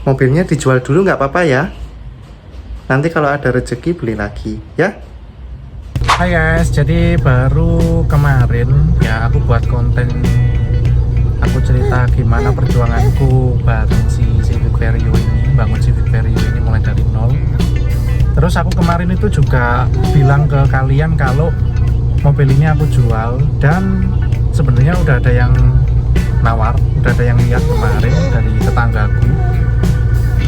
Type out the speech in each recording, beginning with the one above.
mobilnya dijual dulu nggak apa-apa ya. Nanti kalau ada rezeki beli lagi ya. Hai guys, jadi baru kemarin ya aku buat konten, aku cerita gimana perjuanganku bareng si Civic Vario ini, bangun Civic Vario ini mulai dari nol. Terus aku kemarin itu juga bilang ke kalian kalau mobil ini aku jual, dan sebenarnya udah ada yang nawar, udah ada yang lihat kemarin dari tetanggaku.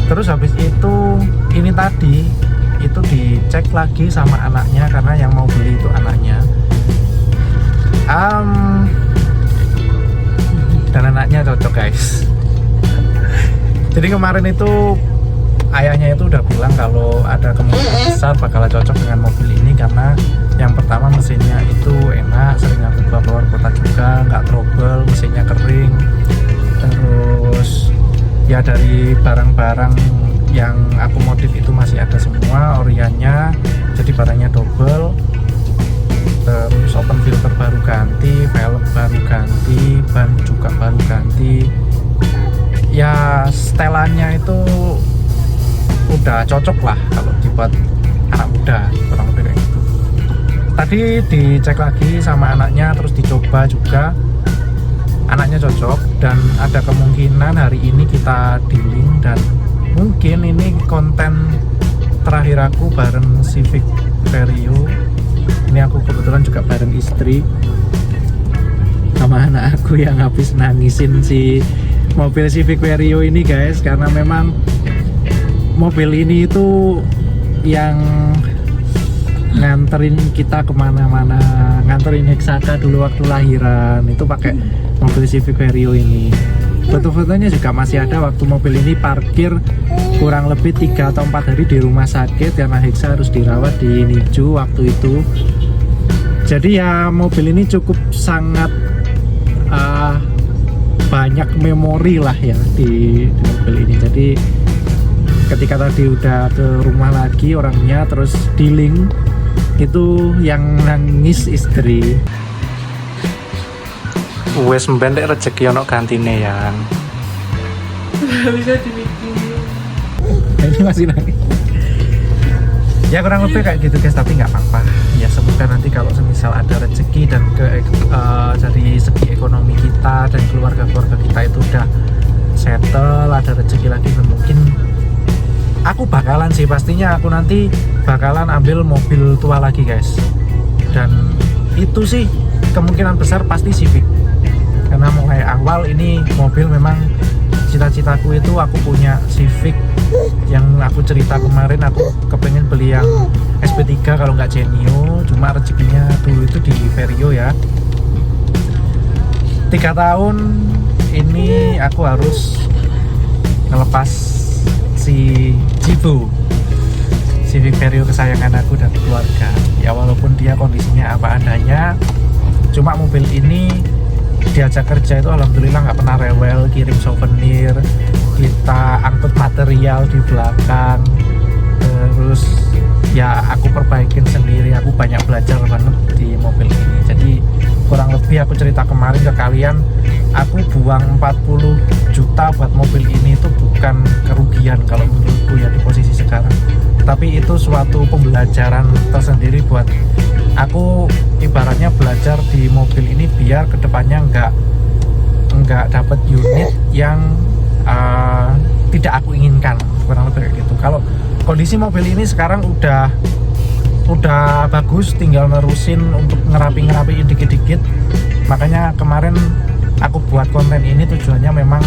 Terus habis itu ini tadi itu dicek lagi sama anaknya, karena yang mau beli itu anaknya. Dan anaknya cocok guys. Jadi kemarin itu ayahnya itu udah bilang kalau ada kemungkinan besar bakal cocok dengan mobil ini, karena yang pertama mesinnya itu enak, sering aku bawa keluar kota juga, nggak trouble, mesinnya kering. Terus ya dari barang-barang yang aku modif itu masih ada semua oriannya, jadi barangnya double. Terus open filter baru ganti, velg baru ganti, ban juga baru ganti. Ya setelannya itu udah cocok lah kalau dibuat anak muda, kurang lebih kayak gitu. Tadi dicek lagi sama anaknya, terus dicoba juga, anaknya cocok, dan ada kemungkinan hari ini kita dealing. Dan mungkin ini konten terakhir aku bareng Civic Vario. Ini aku kebetulan juga bareng istri sama anak aku yang habis nangisin si mobil Civic Vario ini guys, karena memang mobil ini itu yang nganterin kita kemana-mana, nganterin Hexaka dulu waktu lahiran itu pakai mobil Civic Vario ini. Foto-fotonya juga masih ada waktu mobil ini parkir kurang lebih 3 atau 4 hari di rumah sakit karena Hexa harus dirawat di NICU waktu itu. Jadi ya mobil ini cukup sangat banyak memori lah ya di mobil ini. Jadi ketika tadi udah ke rumah lagi orangnya, terus dealing, itu yang nangis istri. Wes mbendek rezeki ono gantine ya. Bisa dibikin. Ini masih nangis. Ya kurang lebih kayak gitu guys, tapi nggak apa-apa. Ya semoga nanti kalau semisal ada rezeki dan dari segi ekonomi kita dan keluarga-keluarga kita itu udah settle, ada rezeki lagi, mungkin aku bakalan sih, pastinya aku nanti bakalan ambil mobil tua lagi guys. Dan itu sih kemungkinan besar pasti Civic, karena mulai awal ini mobil memang cita-citaku itu aku punya Civic. Yang aku cerita kemarin, aku kepengen beli yang SP3 kalau nggak Genio, cuma rezekinya dulu itu di Vario ya. 3 tahun ini aku harus ngelepas si Jibo, Civic Vario kesayangan aku dan keluarga. Ya walaupun dia kondisinya apa adanya, cuma mobil ini diajak kerja itu alhamdulillah nggak pernah rewel, kirim souvenir, kita angkut material di belakang, terus ya aku perbaikin sendiri. Aku banyak belajar banget di mobil ini. Jadi kurang lebih aku cerita kemarin ke kalian, aku buang 40 juta buat mobil ini itu bukan kerugian kalau menurutku ya di posisi sekarang, tapi itu suatu pembelajaran tersendiri buat aku. Ibaratnya belajar di mobil ini biar kedepannya nggak dapat unit yang tidak aku inginkan, kurang lebih kayak gitu. Kalau kondisi mobil ini sekarang udah bagus, tinggal nerusin untuk ngerapiin dikit-dikit. Makanya kemarin aku buat konten ini tujuannya memang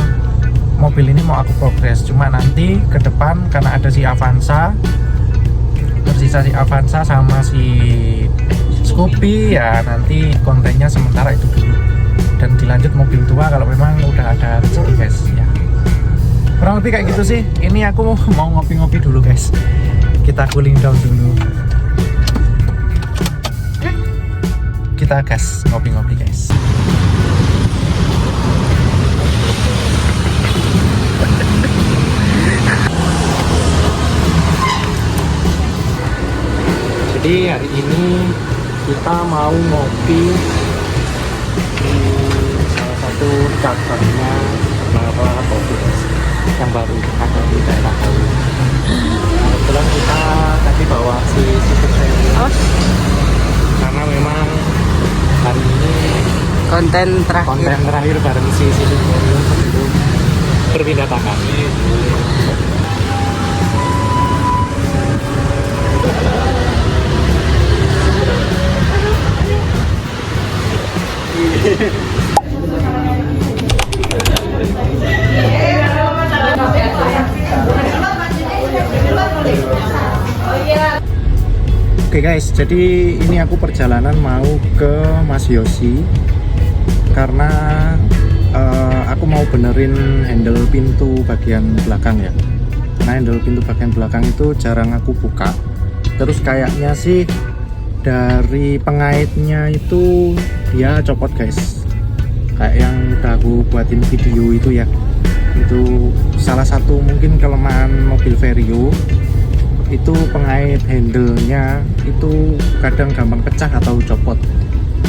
mobil ini mau aku progres. Cuma nanti ke depan karena ada si Avanza, tersisa si Avanza sama si Scoopy, ya nanti kontennya sementara itu dulu, dan dilanjut mobil tua kalau memang udah ada rezeki guys ya. Kurang lebih kayak gitu sih. Ini aku mau ngopi-ngopi dulu guys, kita cooling down dulu, kita gas ngopi-ngopi guys. Jadi hari ini kita mau ngopi di salah satu cabangnya Nara Coffee. yang baru ada di daerah Gaul. Kebetulan kita tadi bawa si Civic Vario karena memang hari ini konten terakhir bareng si Civic Vario sebelum berpindah tangan. Oke guys, jadi ini aku perjalanan mau ke Mas Yosi karena aku mau benerin handle pintu bagian belakang ya. Karena handle pintu bagian belakang itu jarang aku buka. Terus kayaknya sih dari pengaitnya itu dia copot guys. Kayak yang udah aku buatin video itu ya. Itu salah satu mungkin kelemahan mobil Vario. Itu pengait handle-nya itu kadang gampang pecah atau copot.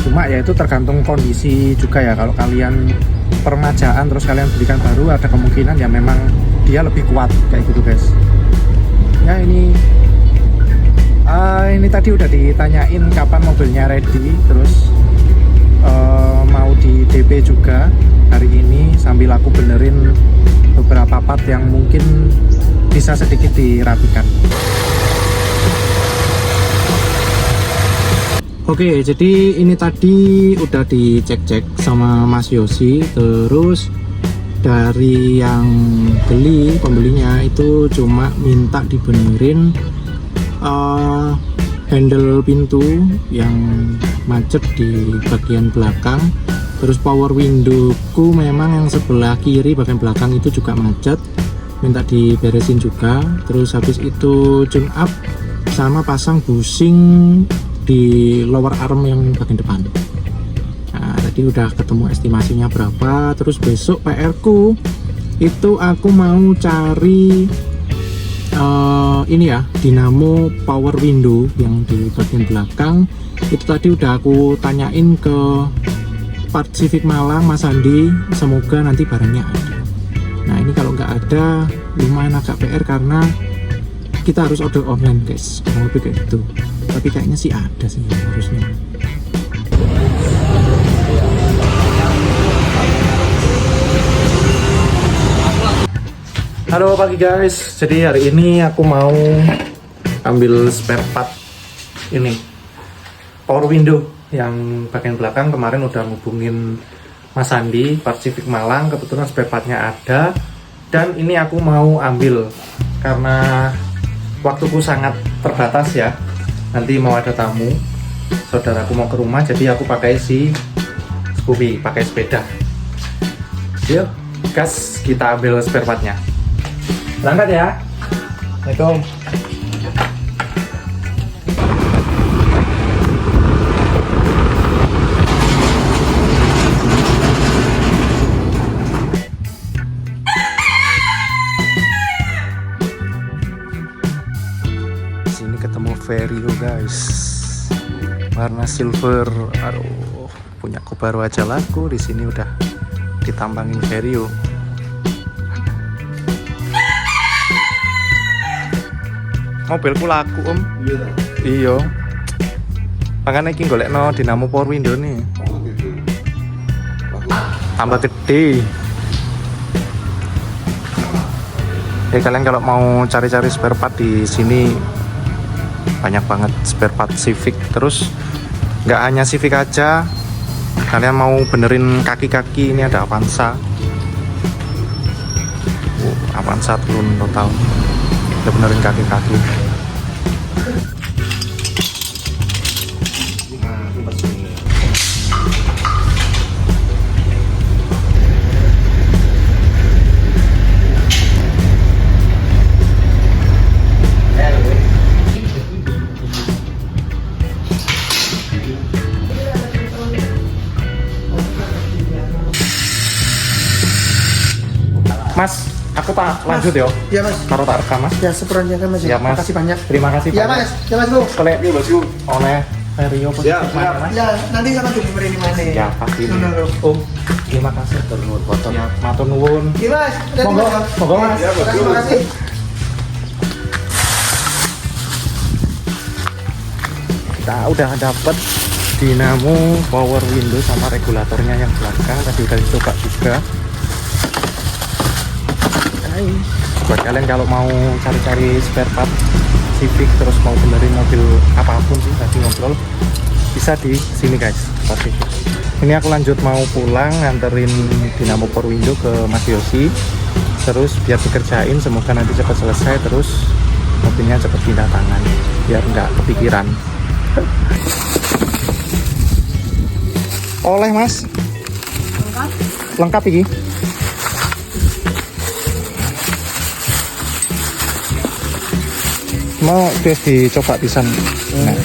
Cuma ya itu tergantung kondisi juga ya. Kalau kalian permajaan terus kalian belikan baru, ada kemungkinan ya memang dia lebih kuat kayak gitu guys. Ya ini tadi udah ditanyain kapan mobilnya ready, terus mau di DP juga hari ini sambil aku benerin beberapa part yang mungkin bisa sedikit dirapikan. Oke, jadi ini tadi udah dicek-cek sama Mas Yosi. Terus dari yang pembelinya itu cuma minta dibenerin handle pintu yang macet di bagian belakang. Terus power windowku memang yang sebelah kiri bagian belakang itu juga macet, minta diberesin juga. Terus habis itu tune up sama pasang bushing di lower arm yang bagian depan. Nah, tadi udah ketemu estimasinya berapa. Terus besok PR ku itu aku mau cari ini ya, dinamo power window yang di bagian belakang. Itu tadi udah aku tanyain ke Part Civic Malang, Mas Andi, semoga nanti barangnya ada. Nah ini kalau nggak ada lumayan agak PR karena kita harus order online guys, kurang lebih kayak gitu. Tapi kayaknya sih ada sih harusnya. Halo pagi guys, jadi hari ini aku mau ambil spare part ini power window yang bagian belakang. Kemarin udah ngubungin Mas Andi, Part Civic Malang, kebetulan spare partnya ada. Dan ini aku mau ambil karena waktuku sangat terbatas ya. Nanti mau ada tamu, saudaraku mau ke rumah, jadi aku pakai si Scooby, pakai sepeda. Yuk, gas, kita ambil spare partnya. Berangkat ya. Assalamualaikum. Sini ketemu Vario guys, warna silver. Aduh, punya aku baru aja laku. Di sini udah ditambangin Vario. Mobilku laku om. Iya. Makanya ini golekno dinamo power window nih. Tambah gede. Kalian kalau mau cari-cari spare part di sini banyak banget spare part Civic. Terus nggak hanya Civic aja, kalian mau benerin kaki-kaki, ini ada Avanza. Avanza turun total. Udah benerin kaki-kaki. Mas, aku tak lanjut ya. Iya mas. Taruh tak rekam mas. Ya seperannya kan mas. Ya mas. Makasih banyak. Terima kasih Iya banyak. mas. Ya mas bu. Oleh, oleh Vario positif mana mas? Ya, nanti sama diberi di mana? Ya pasti. Om, terima kasih terlalu foto. Ya, matur nuwun. Iya mas. Monggo mas. Ya, terima kasih. Kita udah dapet dinamo power window sama regulatornya yang belakang. Tadi udah dicoba juga. Buat kalian kalau mau cari-cari spare part Civic terus mau benerin mobil apapun sih, tadi ngobrol bisa di sini guys. Pasti. Ini aku lanjut mau pulang nganterin dinamo power window ke Mas Yosi. Terus biar dikerjain, semoga nanti cepat selesai. Terus mobilnya cepat pindah tangan biar nggak kepikiran. Oleh mas lengkap ini. Mau tes dicoba pisan. Nah.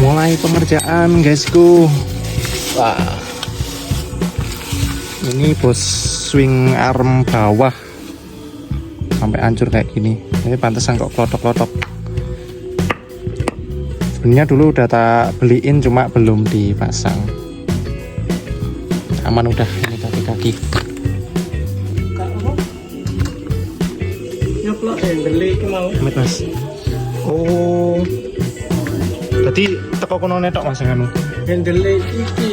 Mulai pengerjaan guysku. Wah. Ini bos swing arm bawah sampai hancur kayak gini. Ini pantesan kok klotok-klotok. Sebenarnya dulu udah tak beliin cuma belum dipasang. Aman udah ini kaki-kaki. Nyoplok beli mau. Mas. Oh. Jadi teko kono netok Mas ngono. Handle iki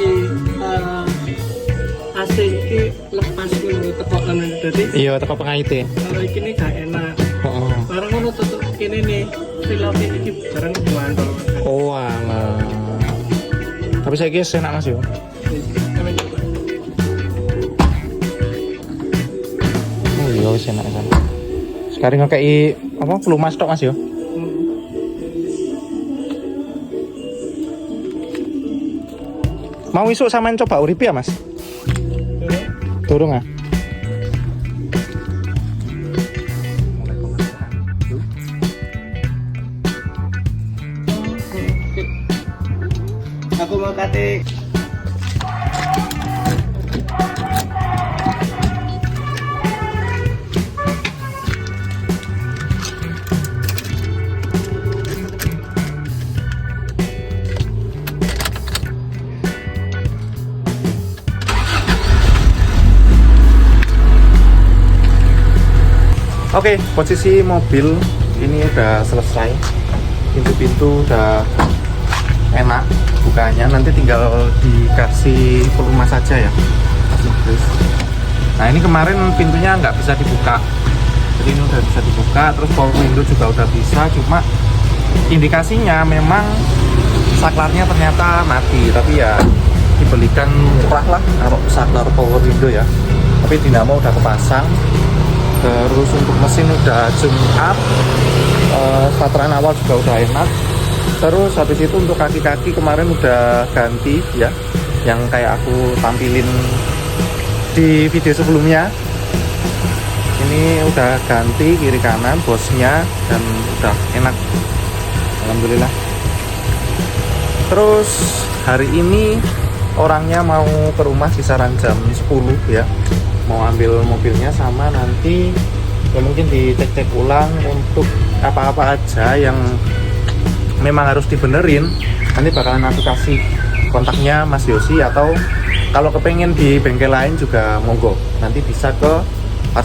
AC iki lepas ngono teko nang dadi. Iya, teko pengaite. Kalau iki nih gak enak. Heeh. Barang ngono tutup kene nih. Film iki barang mandol. Oh, alah. Tapi saya guys enak Mas yo. Oh iya wis enak kan. Sekarang ngekei apa pelumas tok Mas yo. Mau isuk samain coba urip ya Mas? Turun ah. Aku mau kate. Oke, posisi mobil ini udah selesai. Pintu-pintu udah enak bukanya, nanti tinggal dikasih pelumas saja ya. Nah ini kemarin pintunya nggak bisa dibuka, jadi ini udah bisa dibuka. Terus power window juga udah bisa, cuma indikasinya memang saklarnya ternyata mati. Tapi ya dibelikan murah lah kalau saklar power window ya. Tapi dinamo udah kepasang. Terus untuk mesin udah zoom up, starteran awal juga udah enak. Terus habis itu untuk kaki-kaki kemarin udah ganti ya, yang kayak aku tampilin di video sebelumnya. Ini udah ganti kiri kanan bosnya dan udah enak, alhamdulillah. Terus hari ini orangnya mau ke rumah kisaran jam 10 ya, mau ambil mobilnya sama nanti ya mungkin dicek-cek ulang untuk apa-apa aja yang memang harus dibenerin. Nanti bakalan aku kasih kontaknya Mas Yosi, atau kalau kepengen di bengkel lain juga monggo, nanti bisa ke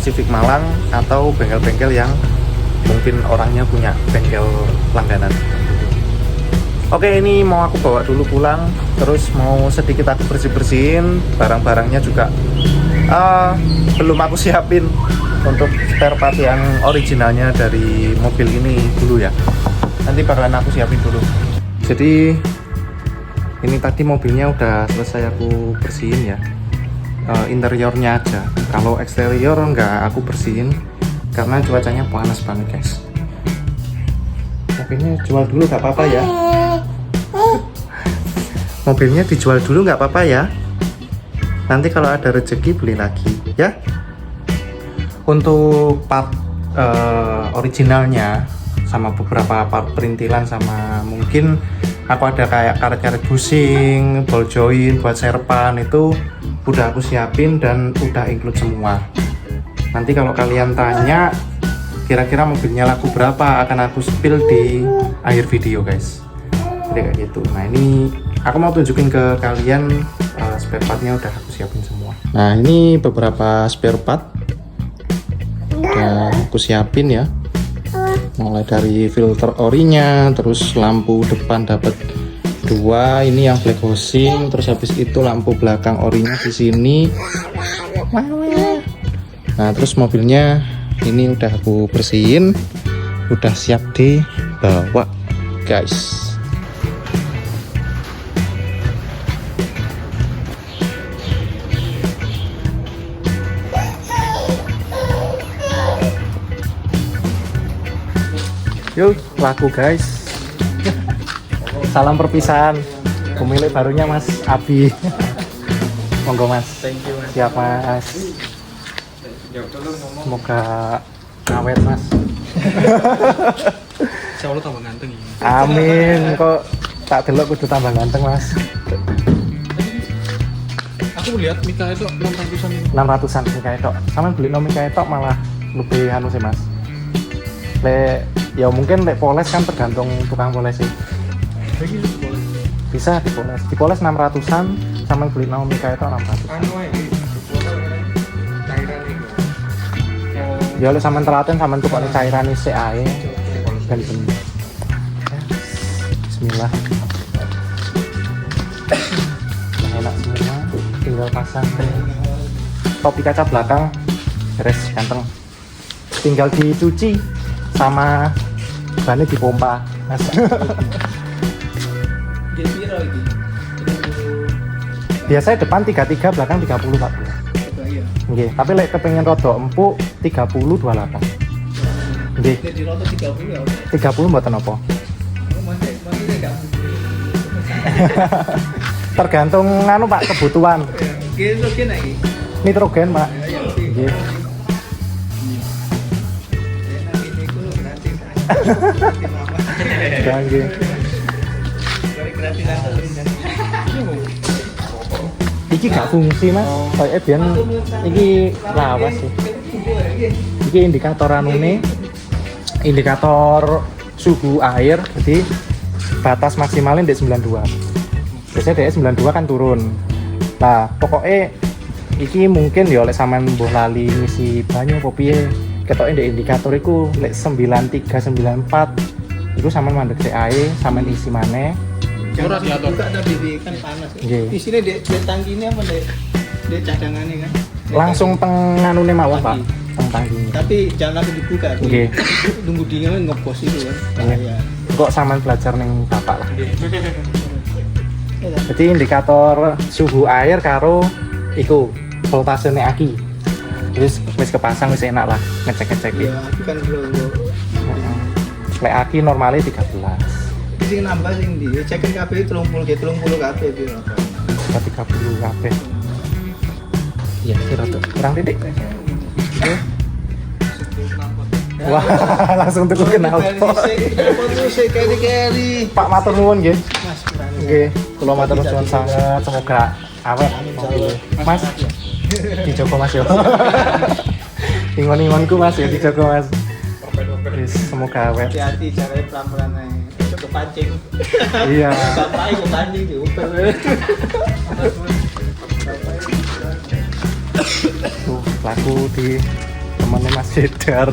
Civic Malang atau bengkel-bengkel yang mungkin orangnya punya bengkel langganan. Oke, ini mau aku bawa dulu pulang, terus mau sedikit aku bersih-bersihin barang-barangnya juga. Belum aku siapin untuk spare part yang originalnya dari mobil ini dulu ya. Nanti bakalan aku siapin dulu. Jadi ini tadi mobilnya udah selesai aku bersihin ya, interiornya aja. Kalau eksterior nggak aku bersihin karena cuacanya panas banget guys. Mobilnya jual dulu nggak apa-apa ya. Mobilnya dijual dulu nggak apa-apa ya. Nanti kalau ada rezeki beli lagi ya. Untuk part originalnya sama beberapa part perintilan, sama mungkin aku ada kayak karet-karet bushing, ball joint buat serpan, itu udah aku siapin dan udah include semua. Nanti kalau kalian tanya kira-kira mobilnya laku berapa akan aku spill di akhir video guys. Jadi kayak gitu. Nah ini aku mau tunjukin ke kalian spare partnya udah aku siapin semua. Nah ini beberapa spare part udah aku siapin ya, mulai dari filter orinya, terus lampu depan dapat 2, ini yang black housing, terus habis itu lampu belakang orinya di sini. Nah terus mobilnya ini udah aku bersihin, udah siap dibawa guys. Yuk, laku guys. Salam perpisahan. Pemilik barunya Mas Abi. Monggo Mas. Thank you Mas. Siap Mas. Semoga awet Mas. Insya Allah tambah ganteng ini. Amin. Kok tak delok kudu tambah ganteng Mas. Aku lihat Mika itu 600-an ini. 600-an sih kayak tok. Sama beli no kayak tok malah lebih anu sih Mas. Ya mungkin poles kan tergantung tukang poles sih. Bisa dipoles 600-an, sama beli Naomi kayak itu 600. Ya oleh sampean telaten sampean tukone cairan isik ae. Ben bener. Bismillah. Enak semua, tinggal pasang topi kaca belakang beres ganteng. Tinggal dicuci sama bannya dipompa Mas. Biasanya depan 33, belakang 30 Pak. Nggih, tapi lek kepengen rodo empuk 30 28. Nggih. Jadi roto 30 ya. 30 mboten apa? Tergantung anu Pak, kebutuhan. Nitrogen lagi. Nitrogen Pak. Nggih. Nggih. Iki gak fungsi Mas, kayak biyen iki lawas sih. Iki indikator anune, indikator suhu air, jadi batas maksimalnya di 92. Biasanya di 92 kan turun. Nah, pokoknya iki mungkin ya oleh sampean mbuh lali ngisi banyu apa piye. Ketoke di indikator iku lek 93 94 itu sampean mandek sik ae, sampean isi maneh. Jangan dibuka tapi kan panas. Di sini di tangki ini apa di cadangannya kan? Langsung teng anune mawon Pak, teng tangki. Tapi jangan langsung dibuka. Nggih. Nunggu dingin ngepos itu kan. Bahaya. Kok sampean belajar ning Bapak lah. Jadi indikator suhu air karo iku voltasene aki. Wis kepasang wis enak lah ngecek-ngecek iki. Ya, aku kan belum. Lek aki normalnya 13. Sing nambah sing di cekin kabeh 30 kabeh piro. 30 kabeh. Iya, kira tuh. Kurang titik. Wah, langsung tuku kenal. Pak matur nuwun nggih. Mas, Nggih, kula matur nuwun sangat, semoga awet mobil. Mas, dijogo Mas yo. Ingon-ingonku Mas ya dijogo Mas. Semoga awet. hati-hati caranya pelan-pelan aja. Itu kepancing. Iya. Bapaknya kepancing diuper. Tuh, laku di temannya Mas Jedar.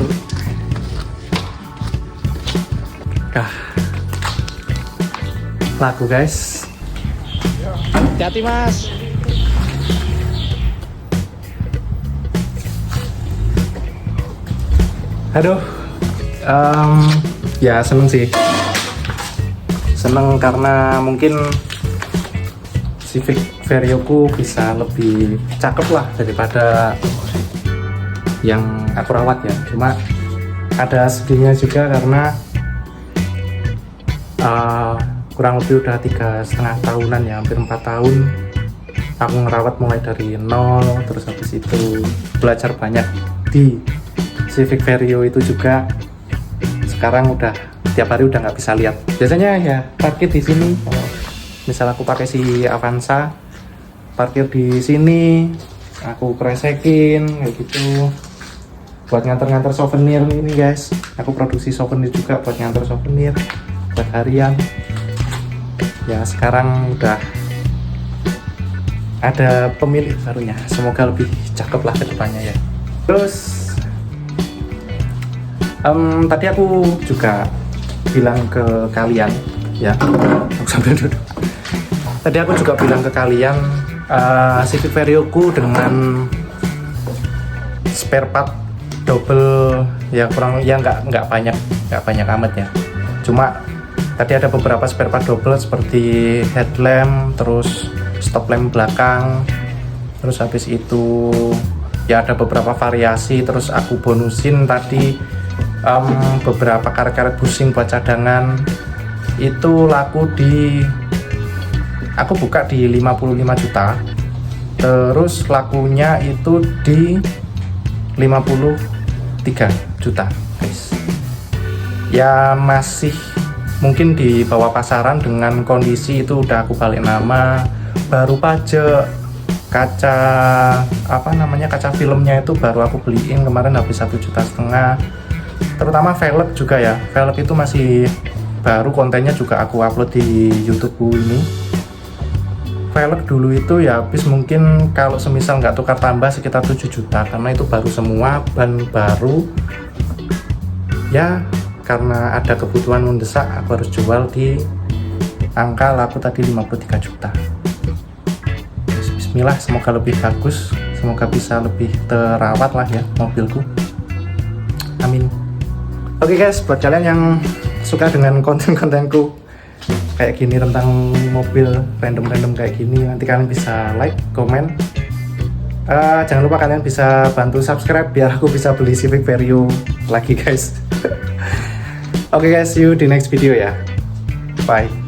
Laku guys. Hati-hati Mas. Aduh, ya seneng sih. Seneng karena mungkin Civic Vario ku bisa lebih cakep lah daripada yang aku rawat ya. Cuma ada sedihnya juga karena kurang lebih udah 3,5 tahunan ya, hampir 4 tahun aku ngerawat mulai dari nol, terus habis itu belajar banyak di Civic Vario itu juga. Sekarang udah tiap hari udah nggak bisa lihat. Biasanya ya parkir di sini. Misal aku pakai si Avanza, parkir di sini, aku kresekin kayak gitu. buat nganter-nganter souvenir ini guys. Aku produksi souvenir juga buat nganter souvenir buat harian. Ya sekarang udah ada pemilik barunya, semoga lebih cakep lah ke depannya ya. Terus tadi aku juga bilang ke kalian ya, aku sambil duduk. Tadi aku juga bilang ke kalian Civic Vario ku dengan spare part double ya, kurang ya nggak banyak amat ya. Cuma tadi ada beberapa spare part double seperti headlamp, terus stop lamp belakang, terus habis itu ya ada beberapa variasi. Terus aku bonusin tadi beberapa karet-karet bushing buat cadangan, itu laku di, aku buka di 55 juta, terus lakunya itu di 53 juta guys. Ya masih mungkin di bawah pasaran dengan kondisi itu udah aku balik nama, baru pajak, kaca kaca filmnya itu baru aku beliin kemarin habis 1,5 juta. Terutama velg juga ya, velg itu masih baru, kontennya juga aku upload di YouTube ini. Velg dulu itu ya habis mungkin kalau semisal nggak tukar tambah sekitar 7 juta, karena itu baru semua, ban baru ya. Karena ada kebutuhan mendesak, aku harus jual di angka laku tadi 53 juta. Bismillah, semoga lebih bagus, semoga bisa lebih terawat lah ya mobilku, amin. Oke guys, buat kalian yang suka dengan konten-kontenku kayak gini tentang mobil random kayak gini, nanti kalian bisa like, komen. Jangan lupa kalian bisa bantu subscribe biar aku bisa beli Civic Vario lagi guys. Oke guys, see you di next video ya. Bye.